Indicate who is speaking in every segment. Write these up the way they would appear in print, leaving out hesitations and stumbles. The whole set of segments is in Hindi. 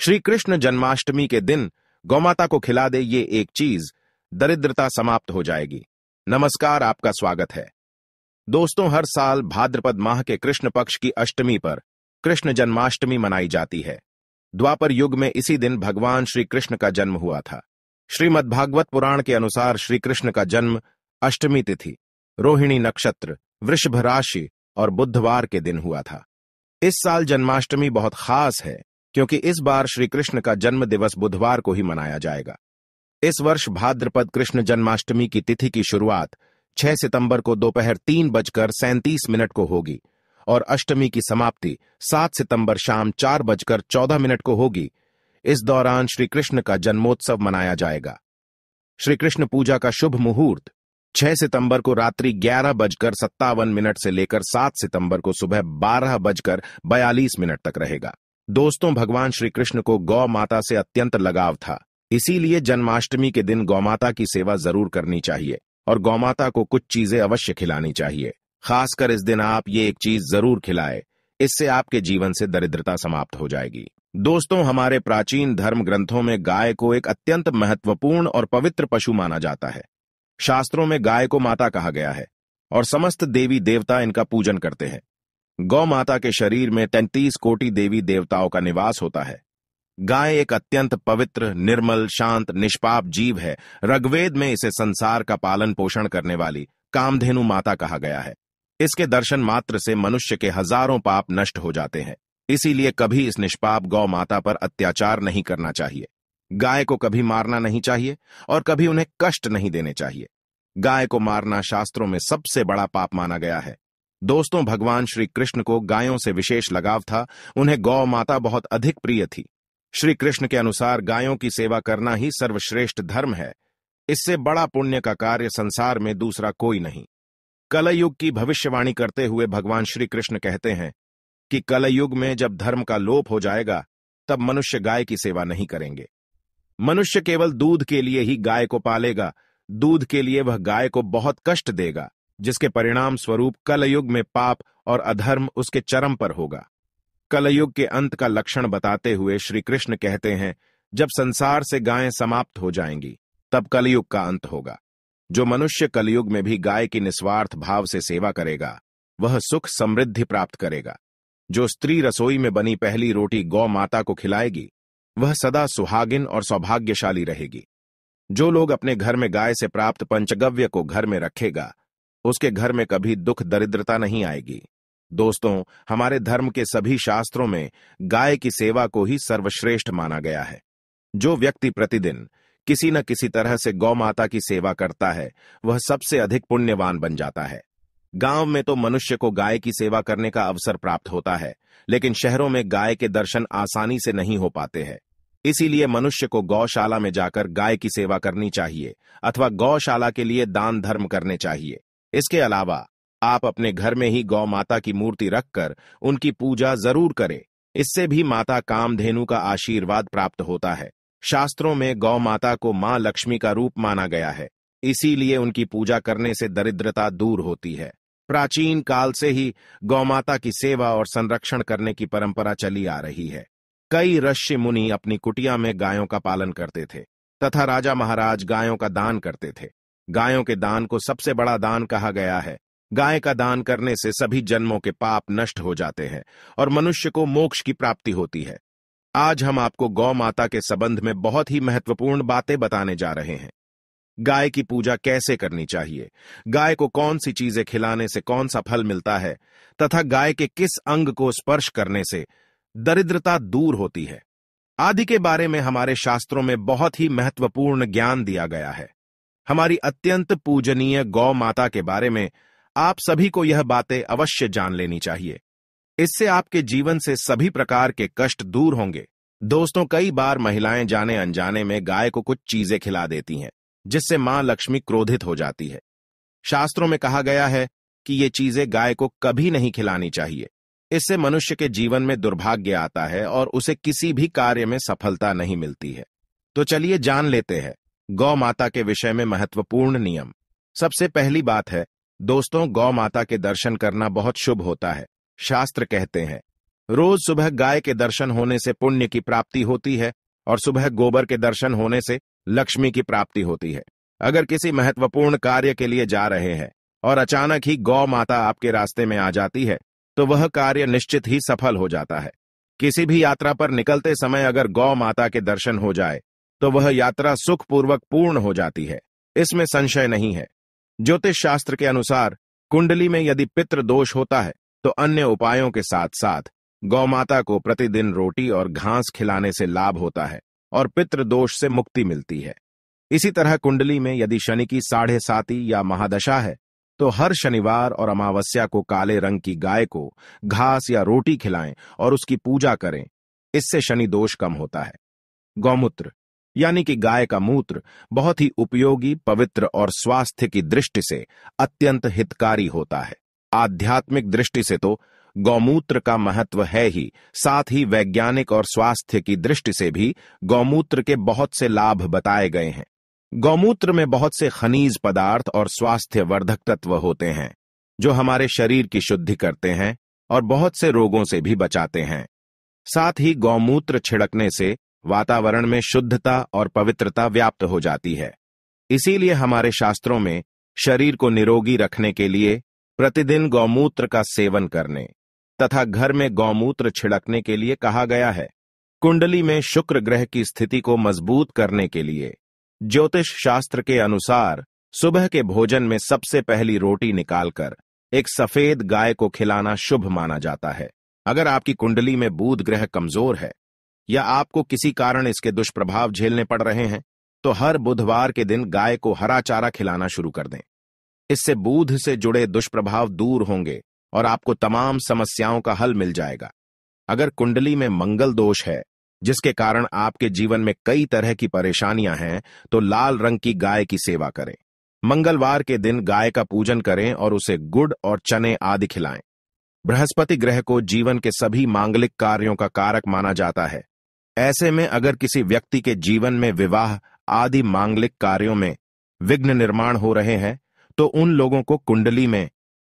Speaker 1: श्री कृष्ण जन्माष्टमी के दिन गौमाता को खिला दे ये एक चीज, दरिद्रता समाप्त हो जाएगी। नमस्कार, आपका स्वागत है। दोस्तों, हर साल भाद्रपद माह के कृष्ण पक्ष की अष्टमी पर कृष्ण जन्माष्टमी मनाई जाती है। द्वापर युग में इसी दिन भगवान श्री कृष्ण का जन्म हुआ था। श्रीमद्भागवत पुराण के अनुसार श्री कृष्ण का जन्म अष्टमी तिथि, रोहिणी नक्षत्र, वृषभ राशि और बुधवार के दिन हुआ था। इस साल जन्माष्टमी बहुत खास है क्योंकि इस बार श्री कृष्ण का जन्म दिवस बुधवार को ही मनाया जाएगा। इस वर्ष भाद्रपद कृष्ण जन्माष्टमी की तिथि की शुरुआत 6 सितंबर को दोपहर 3:37 को होगी और अष्टमी की समाप्ति 7 सितंबर शाम 4:14 को होगी। इस दौरान श्री कृष्ण का जन्मोत्सव मनाया जाएगा। श्री कृष्ण पूजा का शुभ मुहूर्त 6 सितंबर को रात्रि 11:57 से लेकर 7 सितंबर को सुबह 12:42 तक रहेगा। दोस्तों, भगवान श्री कृष्ण को गौ माता से अत्यंत लगाव था, इसीलिए जन्माष्टमी के दिन गौमाता की सेवा जरूर करनी चाहिए और गौमाता को कुछ चीजें अवश्य खिलानी चाहिए। खासकर इस दिन आप ये एक चीज जरूर खिलाए, इससे आपके जीवन से दरिद्रता समाप्त हो जाएगी। दोस्तों, हमारे प्राचीन धर्म ग्रंथों में गाय को एक अत्यंत महत्वपूर्ण और पवित्र पशु माना जाता है। शास्त्रों में गाय को माता कहा गया है और समस्त देवी देवता इनका पूजन करते हैं। गौ माता के शरीर में 33 कोटि देवी देवताओं का निवास होता है। गाय एक अत्यंत पवित्र, निर्मल, शांत, निष्पाप जीव है। ऋग्वेद में इसे संसार का पालन पोषण करने वाली कामधेनु माता कहा गया है। इसके दर्शन मात्र से मनुष्य के हजारों पाप नष्ट हो जाते हैं। इसीलिए कभी इस निष्पाप गौ माता पर अत्याचार नहीं करना चाहिए। गाय को कभी मारना नहीं चाहिए और कभी उन्हें कष्ट नहीं देने चाहिए। गाय को मारना शास्त्रों में सबसे बड़ा पाप माना गया है। दोस्तों, भगवान श्री कृष्ण को गायों से विशेष लगाव था। उन्हें गौ माता बहुत अधिक प्रिय थी। श्री कृष्ण के अनुसार गायों की सेवा करना ही सर्वश्रेष्ठ धर्म है। इससे बड़ा पुण्य का कार्य संसार में दूसरा कोई नहीं। कलयुग की भविष्यवाणी करते हुए भगवान श्री कृष्ण कहते हैं कि कलयुग में जब धर्म का लोप हो जाएगा तब मनुष्य गाय की सेवा नहीं करेंगे। मनुष्य केवल दूध के लिए ही गाय को पालेगा। दूध के लिए वह गाय को बहुत कष्ट देगा, जिसके परिणाम स्वरूप कलयुग में पाप और अधर्म उसके चरम पर होगा। कलयुग के अंत का लक्षण बताते हुए श्री कृष्ण कहते हैं, जब संसार से गायें समाप्त हो जाएंगी तब कलयुग का अंत होगा। जो मनुष्य कलयुग में भी गाय की निस्वार्थ भाव से सेवा करेगा वह सुख समृद्धि प्राप्त करेगा। जो स्त्री रसोई में बनी पहली रोटी गौ माता को खिलाएगी वह सदा सुहागिन और सौभाग्यशाली रहेगी। जो लोग अपने घर में गाय से प्राप्त पंचगव्य को घर में रखेगा उसके घर में कभी दुख दरिद्रता नहीं आएगी। दोस्तों, हमारे धर्म के सभी शास्त्रों में गाय की सेवा को ही सर्वश्रेष्ठ माना गया है। जो व्यक्ति प्रतिदिन किसी न किसी तरह से गौ माता की सेवा करता है वह सबसे अधिक पुण्यवान बन जाता है। गांव में तो मनुष्य को गाय की सेवा करने का अवसर प्राप्त होता है, लेकिन शहरों में गाय के दर्शन आसानी से नहीं हो पाते हैं। इसीलिए मनुष्य को गौशाला में जाकर गाय की सेवा करनी चाहिए अथवा गौशाला के लिए दान धर्म करने चाहिए। इसके अलावा आप अपने घर में ही गौ माता की मूर्ति रखकर उनकी पूजा जरूर करें। इससे भी माता कामधेनु का आशीर्वाद प्राप्त होता है। शास्त्रों में गौ माता को मां लक्ष्मी का रूप माना गया है, इसीलिए उनकी पूजा करने से दरिद्रता दूर होती है। प्राचीन काल से ही गौ माता की सेवा और संरक्षण करने की परंपरा चली आ रही है। कई ऋषि मुनि अपनी कुटिया में गायों का पालन करते थे तथा राजा महाराज गायों का दान करते थे। गायों के दान को सबसे बड़ा दान कहा गया है। गाय का दान करने से सभी जन्मों के पाप नष्ट हो जाते हैं और मनुष्य को मोक्ष की प्राप्ति होती है। आज हम आपको गौ माता के संबंध में बहुत ही महत्वपूर्ण बातें बताने जा रहे हैं। गाय की पूजा कैसे करनी चाहिए, गाय को कौन सी चीजें खिलाने से कौन सा फल मिलता है तथा गाय के किस अंग को स्पर्श करने से दरिद्रता दूर होती है आदि के बारे में हमारे शास्त्रों में बहुत ही महत्वपूर्ण ज्ञान दिया गया है। हमारी अत्यंत पूजनीय गौ माता के बारे में आप सभी को यह बातें अवश्य जान लेनी चाहिए। इससे आपके जीवन से सभी प्रकार के कष्ट दूर होंगे। दोस्तों, कई बार महिलाएं जाने अनजाने में गाय को कुछ चीजें खिला देती हैं, जिससे मां लक्ष्मी क्रोधित हो जाती है। शास्त्रों में कहा गया है कि ये चीजें गाय को कभी नहीं खिलानी चाहिए। इससे मनुष्य के जीवन में दुर्भाग्य आता है और उसे किसी भी कार्य में सफलता नहीं मिलती है। तो चलिए जान लेते हैं गौ माता के विषय में महत्वपूर्ण नियम। सबसे पहली बात है, दोस्तों, गौ माता के दर्शन करना बहुत शुभ होता है। शास्त्र कहते हैं, रोज सुबह गाय के दर्शन होने से पुण्य की प्राप्ति होती है और सुबह गोबर के दर्शन होने से लक्ष्मी की प्राप्ति होती है। अगर किसी महत्वपूर्ण कार्य के लिए जा रहे हैं और अचानक ही गौ माता आपके रास्ते में आ जाती है तो वह कार्य निश्चित ही सफल हो जाता है। किसी भी यात्रा पर निकलते समय अगर गौ माता के दर्शन हो जाए तो वह यात्रा सुखपूर्वक पूर्ण हो जाती है, इसमें संशय नहीं है। ज्योतिष शास्त्र के अनुसार कुंडली में यदि पितृ दोष होता है तो अन्य उपायों के साथ साथ गौ माता को प्रतिदिन रोटी और घास खिलाने से लाभ होता है और पितृ दोष से मुक्ति मिलती है। इसी तरह कुंडली में यदि शनि की 7.5 या महादशा है तो हर शनिवार और अमावस्या को काले रंग की गाय को घास या रोटी खिलाएं और उसकी पूजा करें, इससे शनि दोष कम होता है। गौमूत्र यानी कि गाय का मूत्र बहुत ही उपयोगी, पवित्र और स्वास्थ्य की दृष्टि से अत्यंत हितकारी होता है। आध्यात्मिक दृष्टि से तो गौमूत्र का महत्व है ही, साथ ही वैज्ञानिक और स्वास्थ्य की दृष्टि से भी गौमूत्र के बहुत से लाभ बताए गए हैं। गौमूत्र में बहुत से खनिज पदार्थ और स्वास्थ्यवर्धक तत्व होते हैं जो हमारे शरीर की शुद्धि करते हैं और बहुत से रोगों से भी बचाते हैं। साथ ही गौमूत्र छिड़कने से वातावरण में शुद्धता और पवित्रता व्याप्त हो जाती है। इसीलिए हमारे शास्त्रों में शरीर को निरोगी रखने के लिए प्रतिदिन गौमूत्र का सेवन करने तथा घर में गौमूत्र छिड़कने के लिए कहा गया है। कुंडली में शुक्र ग्रह की स्थिति को मजबूत करने के लिए ज्योतिष शास्त्र के अनुसार सुबह के भोजन में सबसे पहली रोटी निकालकर एक सफेद गाय को खिलाना शुभ माना जाता है। अगर आपकी कुंडली में बुध ग्रह कमजोर है या आपको किसी कारण इसके दुष्प्रभाव झेलने पड़ रहे हैं तो हर बुधवार के दिन गाय को हरा चारा खिलाना शुरू कर दें। इससे बुध से जुड़े दुष्प्रभाव दूर होंगे और आपको तमाम समस्याओं का हल मिल जाएगा। अगर कुंडली में मंगल दोष है जिसके कारण आपके जीवन में कई तरह की परेशानियां हैं तो लाल रंग की गाय की सेवा करें। मंगलवार के दिन गाय का पूजन करें और उसे गुड़ और चने आदि खिलाएं। बृहस्पति ग्रह को जीवन के सभी मांगलिक कार्यों का कारक माना जाता है। ऐसे में अगर किसी व्यक्ति के जीवन में विवाह आदि मांगलिक कार्यों में विघ्न निर्माण हो रहे हैं तो उन लोगों को कुंडली में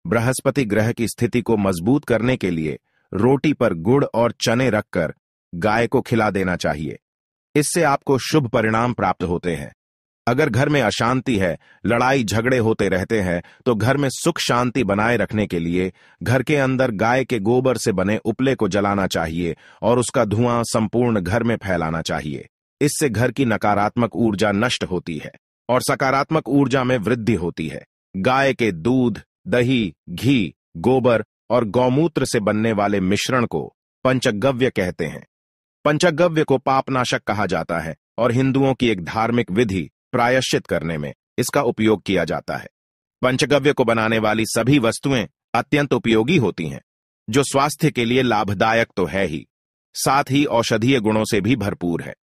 Speaker 1: बृहस्पति ग्रह की स्थिति को मजबूत करने के लिए रोटी पर गुड़ और चने रखकर गाय को खिला देना चाहिए। इससे आपको शुभ परिणाम प्राप्त होते हैं। अगर घर में अशांति है, लड़ाई झगड़े होते रहते हैं तो घर में सुख शांति बनाए रखने के लिए घर के अंदर गाय के गोबर से बने उपले को जलाना चाहिए और उसका धुआं संपूर्ण घर में फैलाना चाहिए। इससे घर की नकारात्मक ऊर्जा नष्ट होती है और सकारात्मक ऊर्जा में वृद्धि होती है। गाय के दूध, दही, घी, गोबर और गौमूत्र से बनने वाले मिश्रण को पंचगव्य कहते हैं। पंचगव्य को पापनाशक कहा जाता है और हिंदुओं की एक धार्मिक विधि प्रायश्चित करने में इसका उपयोग किया जाता है। पंचगव्य को बनाने वाली सभी वस्तुएं अत्यंत उपयोगी होती हैं, जो स्वास्थ्य के लिए लाभदायक तो है ही, साथ ही औषधीय गुणों से भी भरपूर है।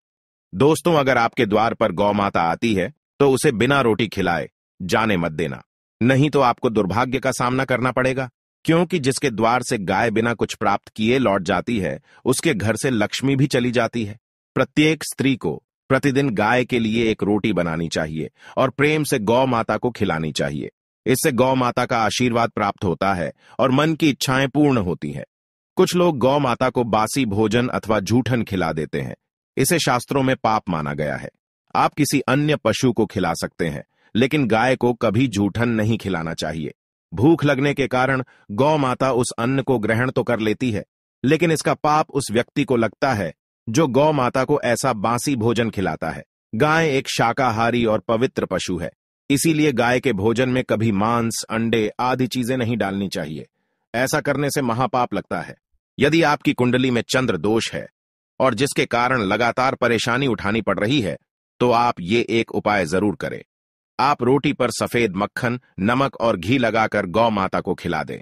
Speaker 1: दोस्तों, अगर आपके द्वार पर गौ माता आती है तो उसे बिना रोटी खिलाए जाने मत देना, नहीं तो आपको दुर्भाग्य का सामना करना पड़ेगा, क्योंकि जिसके द्वार से गाय बिना कुछ प्राप्त किए लौट जाती है उसके घर से लक्ष्मी भी चली जाती है। प्रत्येक स्त्री को प्रतिदिन गाय के लिए एक रोटी बनानी चाहिए और प्रेम से गौ माता को खिलानी चाहिए। इससे गौ माता का आशीर्वाद प्राप्त होता है और मन की इच्छाएं पूर्ण होती हैं। कुछ लोग गौ माता को बासी भोजन अथवा जूठन खिला देते हैं। इसे शास्त्रों में पाप माना गया है। आप किसी अन्य पशु को खिला सकते हैं, लेकिन गाय को कभी जूठन नहीं खिलाना चाहिए। भूख लगने के कारण गौ माता उस अन्न को ग्रहण तो कर लेती है, लेकिन इसका पाप उस व्यक्ति को लगता है जो गौ माता को ऐसा बासी भोजन खिलाता है। गाय एक शाकाहारी और पवित्र पशु है, इसीलिए गाय के भोजन में कभी मांस, अंडे आदि चीजें नहीं डालनी चाहिए। ऐसा करने से महापाप लगता है। यदि आपकी कुंडली में चंद्र दोष है और जिसके कारण लगातार परेशानी उठानी पड़ रही है तो आप ये एक उपाय जरूर करें। आप रोटी पर सफेद मक्खन, नमक और घी लगाकर गौ माता को खिला दें।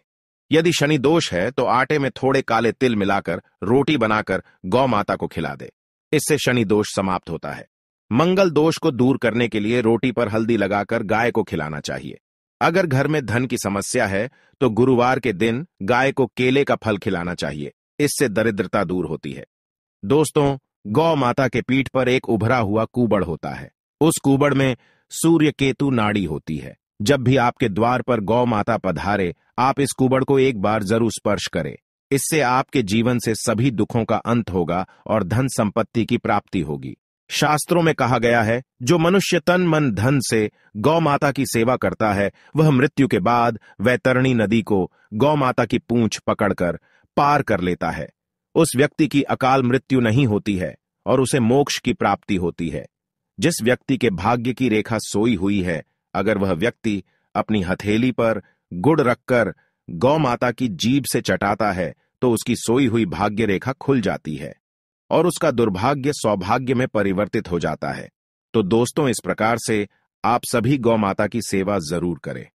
Speaker 1: यदि शनि दोष है तो आटे में थोड़े काले तिल मिलाकर रोटी बनाकर गौ माता को खिला दे। इससे शनि दोष समाप्त होता है। मंगल दोष को दूर करने के लिए रोटी पर हल्दी लगाकर गाय को खिलाना चाहिए। अगर घर में धन की समस्या है तो गुरुवार के दिन गाय को केले का फल खिलाना चाहिए। इससे दरिद्रता दूर होती है। दोस्तों, गौ माता के पीठ पर एक उभरा हुआ कूबड़ होता है। उस कूबड़ में सूर्य केतु नाड़ी होती है। जब भी आपके द्वार पर गौ माता पधारे, आप इस कूबड़ को एक बार जरूर स्पर्श करें। इससे आपके जीवन से सभी दुखों का अंत होगा और धन संपत्ति की प्राप्ति होगी। शास्त्रों में कहा गया है, जो मनुष्य तन मन धन से गौ माता की सेवा करता है, वह मृत्यु के बाद वैतरणी नदी को गौ माता की पूंछ पकड़कर पार कर लेता है। उस व्यक्ति की अकाल मृत्यु नहीं होती है और उसे मोक्ष की प्राप्ति होती है। जिस व्यक्ति के भाग्य की रेखा सोई हुई है, अगर वह व्यक्ति अपनी हथेली पर गुड़ रखकर गौ माता की जीभ से चटाता है, तो उसकी सोई हुई भाग्य रेखा खुल जाती है और उसका दुर्भाग्य सौभाग्य में परिवर्तित हो जाता है। तो दोस्तों, इस प्रकार से आप सभी गौ माता की सेवा जरूर करें।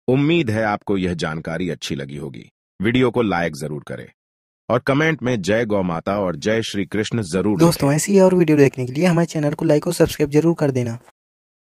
Speaker 1: उम्मीद है आपको यह जानकारी अच्छी लगी होगी। वीडियो को लाइक जरूर करें और कमेंट में जय गौ माता और जय श्री कृष्ण जरूर लिखें।
Speaker 2: दोस्तों, ऐसी और वीडियो देखने के लिए हमारे चैनल को लाइक और सब्सक्राइब जरूर कर देना।